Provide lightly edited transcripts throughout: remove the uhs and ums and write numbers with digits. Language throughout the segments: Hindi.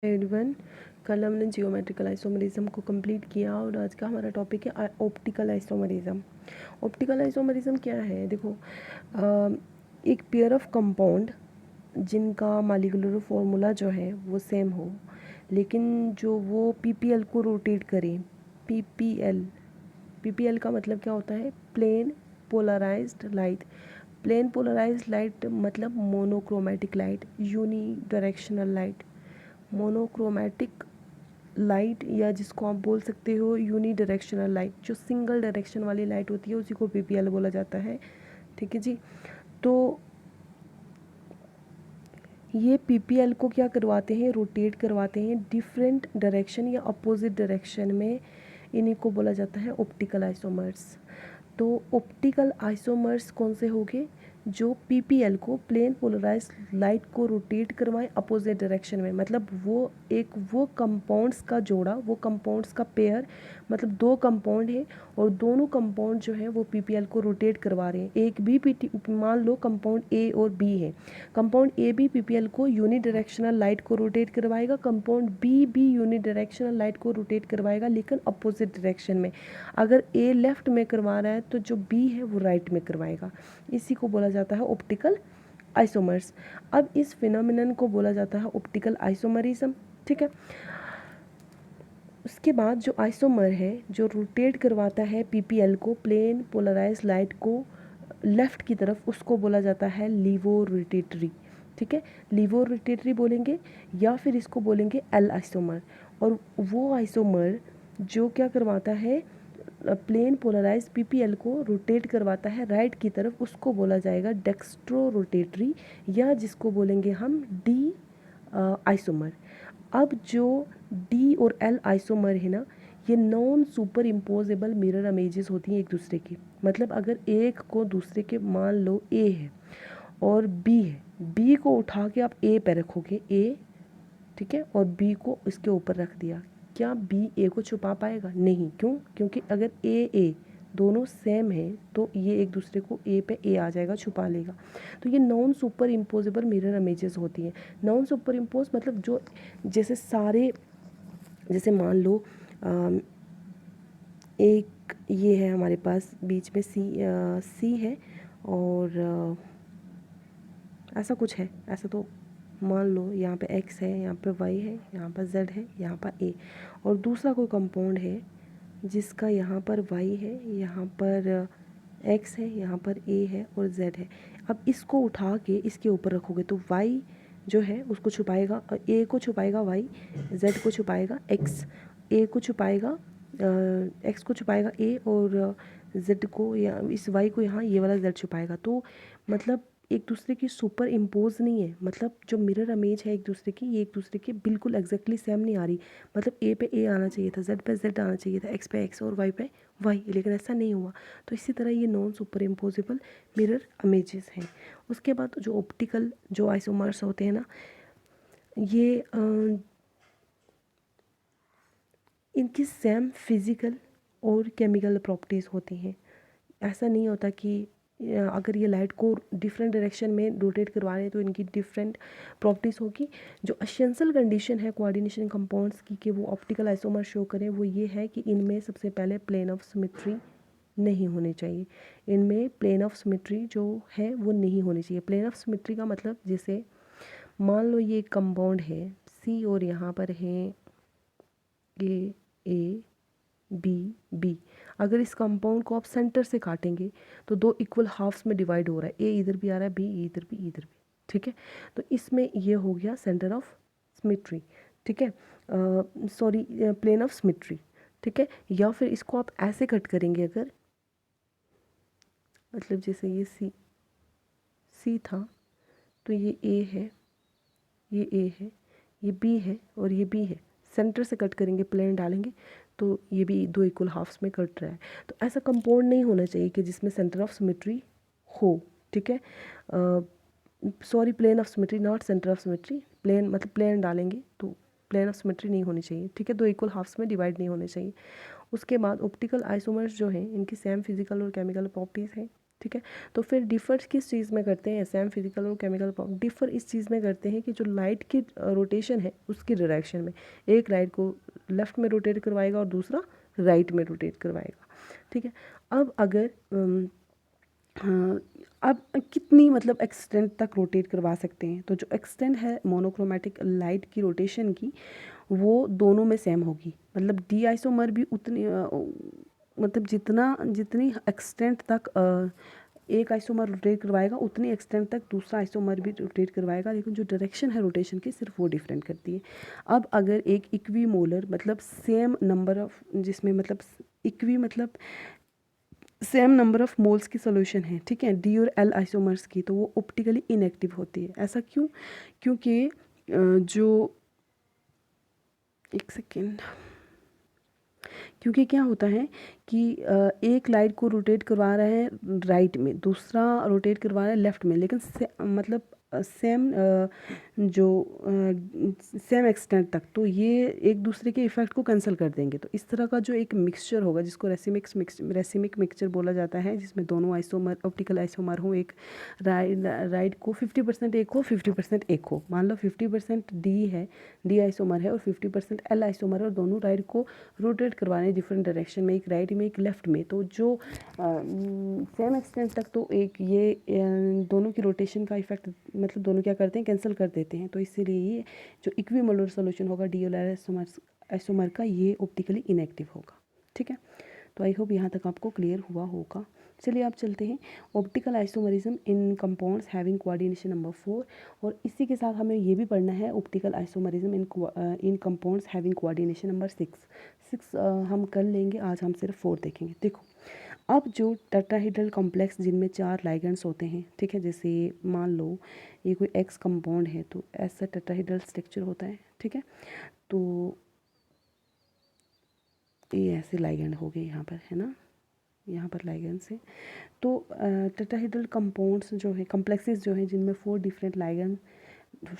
एवरीवन, कल हमने जियोमेट्रिकल आइसोमरिज्म को कंप्लीट किया और आज का हमारा टॉपिक है ऑप्टिकल आइसोमरिज्म। ऑप्टिकल आइसोमरिज्म क्या है? देखो, एक पेयर ऑफ कंपाउंड जिनका मॉलिक्यूलर फॉर्मूला जो है वो सेम हो, लेकिन जो वो पीपीएल को रोटेट करें। पीपीएल का मतलब क्या होता है? Plane polarised light. Plane polarised light मतलब monochromatic light, uni directional light. Monochromatic light या जिसको आप बोल सकते हो यूनी डायरेक्शनल लाइट, जो सिंगल डायरेक्शन वाली लाइट होती है उसी को पीपीएल बोला जाता है। ठीक है जी। तो ये पीपीएल को क्या करवाते हैं? रोटेट करवाते हैं डिफरेंट डायरेक्शन या अपोजिट डायरेक्शन में। इन्हीं को बोला जाता है ऑप्टिकल आइसोमर्स। तो ऑप्टिकल आइसोमर्स कौन से होंगे? जो पीपीएल को, प्लेन पोलराइज्ड लाइट को रोटेट करवाएं अपोजिट डायरेक्शन में। मतलब वो कंपाउंड्स का जोड़ा, वो कंपाउंड्स का पेयर, मतलब दो कंपाउंड है और दोनों कंपाउंड जो है वो पीपीएल को रोटेट करवा रहे हैं। एक भी मान लो कंपाउंड ए और बी है। कंपाउंड ए भी पीपीएल को यूनी डायरेक्शनल लाइट को रोटेट करवाएगा, कंपाउंड बी भी यूनी डायरेक्शनल लाइट को रोटेट करवाएगा, लेकिन अपोजिट डायरेक्शन में। अगर ए लेफ्ट में करवा रहा है तो जो बी है वो राइट में करवाएगा। इसी को बोला जाता है ऑप्टिकल आइसोमर्स। अब इस फिनोमिनन को बोला जाता है ऑप्टिकल आइसोमरिज्म। ठीक है। उसके बाद जो आइसोमर है जो रोटेट करवाता है पीपीएल को, प्लेन पोलराइज्ड लाइट को लेफ्ट की तरफ, उसको बोला जाता है लीवो रोटेटरी। ठीक है, लीवो रोटेटरी बोलेंगे या फिर इसको बोलेंगे एल आइसोमर। और वो आइसोमर जो क्या करवाता है, प्लेन पोलराइज पीपीएल को रोटेट करवाता है राइट की तरफ, उसको बोला जाएगा डेक्स्ट्रो रोटेटरी, या जिसको बोलेंगे हम डी आइसोमर। अब जो डी और एल आइसोमर है ना, ये non super imposable mirror images होती हैं एक दूसरे की। मतलब अगर एक को दूसरे के, मान लो ए है और बी है, बी को उठा के आप ए पे रखोगे, ए, ठीक है, और बी को इसके ऊपर रख दिया, क्या बी ए को छुपा पाएगा? नहीं। क्यों? क्योंकि अगर ए दोनों सेम है तो ये एक दूसरे को ए पे ए आ जाएगा, छुपा लेगा। तो ये non super imposable mirror images होती हैं। नॉन सुपर इम्पोज मतलब जो, जैसे सारे, जैसे मान लो एक ये है हमारे पास बीच में सी है और ऐसा कुछ है, ऐसा तो मान लो यहाँ पे x है, यहाँ पे y है, यहाँ पर z है, यहाँ पर a, और दूसरा कोई कंपाउंड है जिसका यहाँ पर y है, यहाँ पर x है, यहाँ पर a है और z है। अब इसको उठा के इसके ऊपर रखोगे तो y जो है उसको छुपाएगा, a को छुपाएगा y, z को छुपाएगा x, a को छुपाएगा x को छुपाएगा a, और z को या इस y को यहाँ ये वाला z छुपाएगा। तो मतलब एक दूसरे की सुपर इम्पोज नहीं है। मतलब जो मिरर इमेज है एक दूसरे की, ये एक दूसरे के बिल्कुल एग्जैक्टली सेम नहीं आ रही। मतलब ए पे ए आना चाहिए था, जेड पे जेड आना चाहिए था, एक्स पे एक्स और वाई पे वाई, लेकिन ऐसा नहीं हुआ। तो इसी तरह ये non super imposable mirror images हैं। उसके बाद जो ऑप्टिकल जो आइसोमर्स होते हैं ना, ये इनकी सेम फिज़िकल और केमिकल प्रॉपर्टीज़ होती हैं। ऐसा नहीं होता कि अगर ये लाइट को डिफरेंट डायरेक्शन में रोटेट करवा रहे हैं तो इनकी डिफरेंट प्रॉपर्टीज़ होगी। जो एसेंशियल कंडीशन है कोऑर्डिनेशन कंपाउंड्स की कि वो ऑप्टिकल आइसोमर शो करें, वो ये है कि इनमें सबसे पहले प्लेन ऑफ सिमेट्री नहीं होनी चाहिए। इनमें प्लेन ऑफ सिमेट्री जो है वो नहीं होनी चाहिए। प्लेन ऑफ सिमेट्री का मतलब, जैसे मान लो ये कंपाउंड है सी और यहाँ पर है ए बी बी। अगर इस कंपाउंड को आप सेंटर से काटेंगे तो दो इक्वल हाफ्स में डिवाइड हो रहा है, ए इधर भी आ रहा है, बी इधर भी, इधर भी। ठीक है, तो इसमें ये हो गया सेंटर ऑफ सिमेट्री। ठीक है, सॉरी, प्लेन ऑफ सिमेट्री। ठीक है, या फिर इसको आप ऐसे कट करेंगे अगर, मतलब जैसे ये सी था तो ये ए है, ये ए है, ये बी है और ये बी है। सेंटर से कट करेंगे, प्लेन डालेंगे तो ये भी दो इक्वल हाफ्स में कट रहा है। तो ऐसा कंपाउंड नहीं होना चाहिए कि जिसमें सेंटर ऑफ सिमेट्री हो। ठीक है, sorry, plane of symmetry, not centre of symmetry. Plane मतलब प्लेन डालेंगे तो प्लेन ऑफ सिमेट्री नहीं होनी चाहिए। ठीक है, दो इक्वल हाफ्स में डिवाइड नहीं होने चाहिए। उसके बाद ऑप्टिकल आइसोमर्स जो हैं इनकी सेम फिजिकल और केमिकल प्रॉपर्टीज़ हैं। ठीक है। तो फिर डिफ़र किस चीज़ में करते हैं, एसएम फिजिकल और केमिकल बॉन्ड डिफ़र इस चीज़ में करते हैं कि जो लाइट की रोटेशन है उसकी डायरेक्शन में, एक लाइट को लेफ़्ट में रोटेट करवाएगा और दूसरा राइट में रोटेट करवाएगा। ठीक है। अब अगर हाँ, अब कितनी मतलब एक्सटेंट तक रोटेट करवा सकते हैं, तो जो एक्सटेंट है मोनोक्रोमेटिक लाइट की रोटेशन की वो दोनों में सेम होगी। मतलब डी आइसोमर भी उतनी मतलब जितनी एक्सटेंट तक एक आइसोमर रोटेट करवाएगा उतनी एक्सटेंट तक दूसरा आइसोमर भी रोटेट करवाएगा, लेकिन जो डायरेक्शन है रोटेशन की सिर्फ वो डिफरेंट करती है। अब अगर एक इक्वी मोलर मतलब सेम नंबर ऑफ, जिसमें मतलब इक्वी मतलब सेम नंबर ऑफ मोल्स की सोल्यूशन है, ठीक है, डी और एल आइसोमर्स की, तो वो ऑप्टिकली इनएक्टिव होती है। ऐसा क्यों? क्योंकि जो एक सेकेंड, क्योंकि क्या होता है कि एक लाइट को रोटेट करवा रहा है राइट में, दूसरा रोटेट करवा रहा है लेफ़्ट में, लेकिन मतलब सेम जो सेम एक्सटेंट तक, तो ये एक दूसरे के इफ़ेक्ट को कैंसिल कर देंगे। तो इस तरह का जो एक मिक्सचर होगा जिसको रेसिमिक मिक्सचर बोला जाता है, जिसमें दोनों आइसोमर ऑप्टिकल आइसोमर हो, एक राइट को 50% एक हो 50% एक हो, मान लो 50% डी है, डी आइसोमर है और 50% एल आइसोमर है, और दोनों राइट को रोटेट करवाने डिफरेंट डायरेक्शन में, एक राइट में एक लेफ़्ट में। तो जो सेम एक्सटेंट तक तो एक ये दोनों की रोटेशन का इफेक्ट मतलब दोनों क्या करते हैं, कैंसिल कर देते हैं। तो इसीलिए ये जो इक्विमोलर सोल्यूशन होगा डी एल आइसोमर का, ये ऑप्टिकली इनएक्टिव होगा। ठीक है। तो आई होप यहाँ तक आपको क्लियर हुआ होगा। चलिए आप चलते हैं ऑप्टिकल आइसोमरिज्म इन कंपाउंड्स हैविंग कोऑर्डिनेशन नंबर 4, और इसी के साथ हमें ये भी पढ़ना है ऑप्टिकल आइसोमरिज्म इन कंपाउंड्स हैविंग कोऑर्डिनेशन नंबर 6 हम कर लेंगे, आज हम सिर्फ 4 देखेंगे। देखो, अब जो टेट्राहेड्रल कॉम्प्लेक्स जिनमें 4 लाइगेंड्स होते हैं, ठीक है, जैसे मान लो ये कोई एक्स कंपाउंड है, तो ऐसा टेट्राहेड्रल स्ट्रक्चर होता है। ठीक है। तो ये ऐसे लाइगेंड हो गए यहाँ पर, है ना, यहाँ पर लाइगेंड्स है। तो टेट्राहेड्रल कंपाउंड्स जो है, कॉम्प्लेक्सेस जो हैं, जिनमें 4 डिफरेंट लाइगेंड,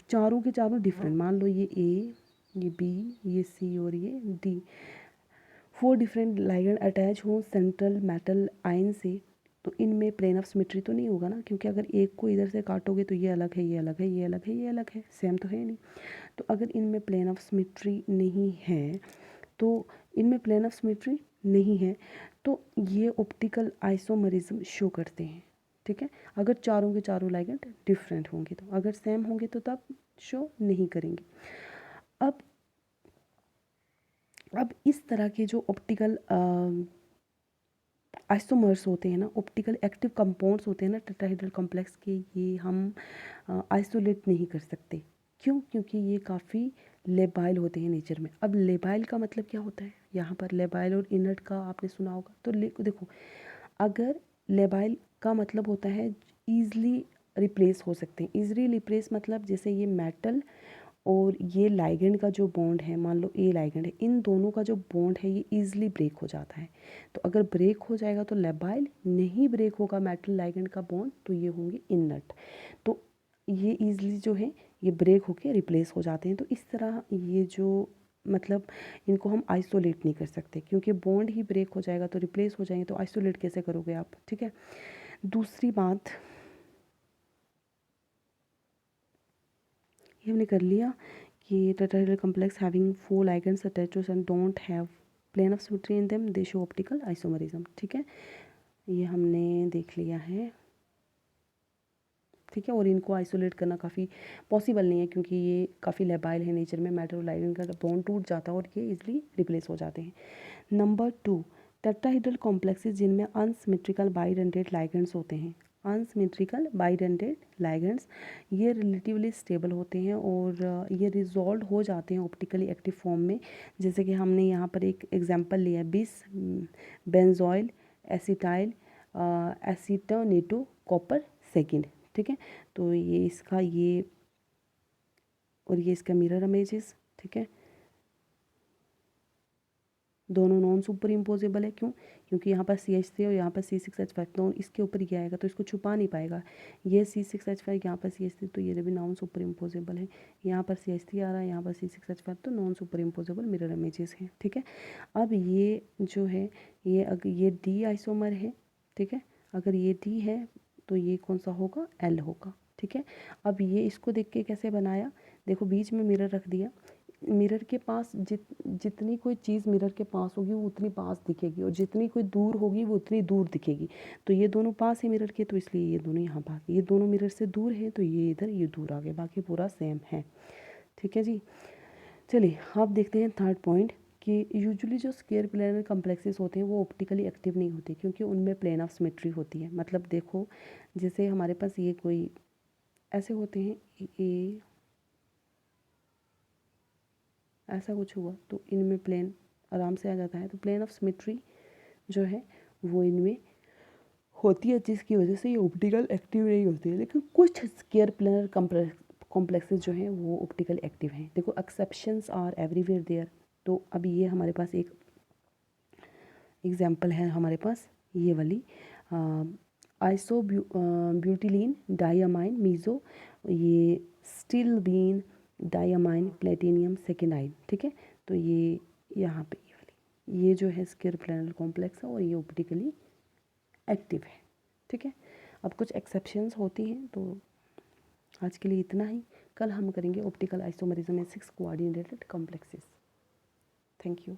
चारों के चारों डिफरेंट, मान लो ये ए, ये बी, ये सी और ये डी, 4 डिफरेंट लाइगेंड अटैच हों सेंट्रल मेटल आयन से, तो इनमें प्लेन ऑफ सिमेट्री तो नहीं होगा ना, क्योंकि अगर एक को इधर से काटोगे तो ये अलग है, ये अलग है, ये अलग है, ये अलग है, सेम तो है नहीं। तो अगर इनमें प्लेन ऑफ सिमेट्री नहीं है, तो इनमें प्लेन ऑफ सिमेट्री नहीं है, तो ये ऑप्टिकल आइसोमरिज्म शो करते हैं। ठीक है। अगर चारों के चारों लाइगेंड डिफरेंट होंगे तो, अगर सेम होंगे तो तब शो नहीं करेंगे। अब इस तरह के जो ऑप्टिकल आइसोमर्स होते हैं ना, ऑप्टिकल एक्टिव कंपाउंड्स होते हैं ना टेट्राहेड्रल कॉम्प्लेक्स के, ये हम आइसोलेट नहीं कर सकते। क्यों? क्योंकि ये काफ़ी लेबाइल होते हैं नेचर में। अब लेबाइल का मतलब क्या होता है, यहाँ पर लेबाइल और इनर्ट का आपने सुना होगा। तो देखो, अगर लेबाइल का मतलब होता है ईज़िली रिप्लेस हो सकते हैं। ईज़िली रिप्लेस मतलब जैसे ये मेटल और ये लाइगेंड का जो बॉन्ड है, मान लो ए लाइगेंड है, इन दोनों का जो बॉन्ड है ये ईजिली ब्रेक हो जाता है। तो अगर ब्रेक हो जाएगा तो लेबाइल, नहीं ब्रेक होगा मेटल लाइगेंड का बॉन्ड तो ये होंगे इनर्ट। तो ये ईजिली जो है ये ब्रेक होके रिप्लेस हो जाते हैं। तो इस तरह ये जो मतलब इनको हम आइसोलेट नहीं कर सकते, क्योंकि बॉन्ड ही ब्रेक हो जाएगा तो रिप्लेस हो जाएंगे, तो आइसोलेट कैसे करोगे आप। ठीक है। दूसरी बात ये हमने कर लिया कि tetrahedral complex having 4 ligands attached and don't have plane of symmetry in them, they show optical isomerism। ठीक है, ये हमने देख लिया है। ठीक है, और इनको आइसोलेट करना काफ़ी पॉसिबल नहीं है, क्योंकि ये काफ़ी लेबाइल है नेचर में, मेटल और लाइगेंड का बॉन्ड टूट जाता है और ये इजीली रिप्लेस हो जाते हैं। नंबर 2, टेट्राहेड्रल कॉम्प्लेक्सेस जिनमें अनसिमेट्रिकल बाइडेंटेड लाइगेंड्स होते हैं। अनसिमेट्रिकल बाइडेंटेड लाइगेंड्स ये रिलेटिवली स्टेबल होते हैं और ये रिजॉल्व हो जाते हैं ऑप्टिकली एक्टिव फॉर्म में। जैसे कि हमने यहाँ पर एक एग्जांपल लिया, बिस बेंजोइल एसिटाइल एसीटोनेटो कॉपर सेकेंड। ठीक है, तो ये इसका ये और ये इसका मिरर इमेजेस। ठीक है, दोनों नॉन सुपर इम्पोजेबल है। क्यों? क्योंकि यहाँ पर CH3 और यहाँ पर C6H5, तो इसके ऊपर ही आएगा तो इसको छुपा नहीं पाएगा। ये C6H5, यहाँ पर CH3, तो ये भी नॉन सुपर इम्पोजेबल है। यहाँ पर CH3 आ रहा है, यहाँ पर C6H5, तो non super imposable mirror images हैं। ठीक है। अब ये जो है ये डी आइसोमर है। ठीक है, अगर ये डी है तो ये कौन सा होगा, एल होगा। ठीक है, अब ये इसको देख के कैसे बनाया, देखो बीच में मिरर रख दिया, मिरर के पास जितनी कोई चीज़ मिरर के पास होगी वो उतनी पास दिखेगी, और जितनी कोई दूर होगी वो उतनी दूर दिखेगी। तो ये दोनों पास है मिरर के, तो इसलिए ये दोनों यहाँ पास, ये दोनों मिरर से दूर है तो ये इधर, ये दूर आ गए, बाकी पूरा सेम है। ठीक है जी, चलिए आप देखते हैं थर्ड पॉइंट कि यूजुअली जो स्क्वायर प्लेनर कम्प्लेक्सेस होते हैं वो ऑप्टिकली एक्टिव नहीं होते, क्योंकि उनमें प्लेन ऑफ सिमेट्री होती है। मतलब देखो जैसे हमारे पास ये कोई ऐसे होते हैं, ये ऐसा कुछ हुआ तो इनमें प्लेन आराम से आ जाता है, तो प्लेन ऑफ सिमेट्री जो है वो इनमें होती है, जिसकी वजह से ये ऑप्टिकल एक्टिव नहीं होती है। लेकिन कुछ स्क्वायर प्लेनर कॉम्प्लेक्सेस जो हैं वो ऑप्टिकल एक्टिव हैं। देखो एक्सेप्शंस आर एवरीवेयर देयर। तो अभी ये हमारे पास एक एग्जांपल है, हमारे पास ये वाली आइसो ब्यूटिलीन डाइअमाइन मीज़ो, ये स्टिल बीन डाइअमाइन प्लेटिनियम सेकेंडाइन। ठीक है, तो ये यहाँ पे ये वाली, ये जो है स्क्वायर प्लेनर कॉम्प्लेक्स है और ये ऑप्टिकली एक्टिव है। ठीक है, अब कुछ एक्सेप्शंस होती हैं, तो आज के लिए इतना ही। कल हम करेंगे ऑप्टिकल आइसोमरिज्म में 6 कोऑर्डिनेटेड कॉम्प्लेक्सेस। Thank you.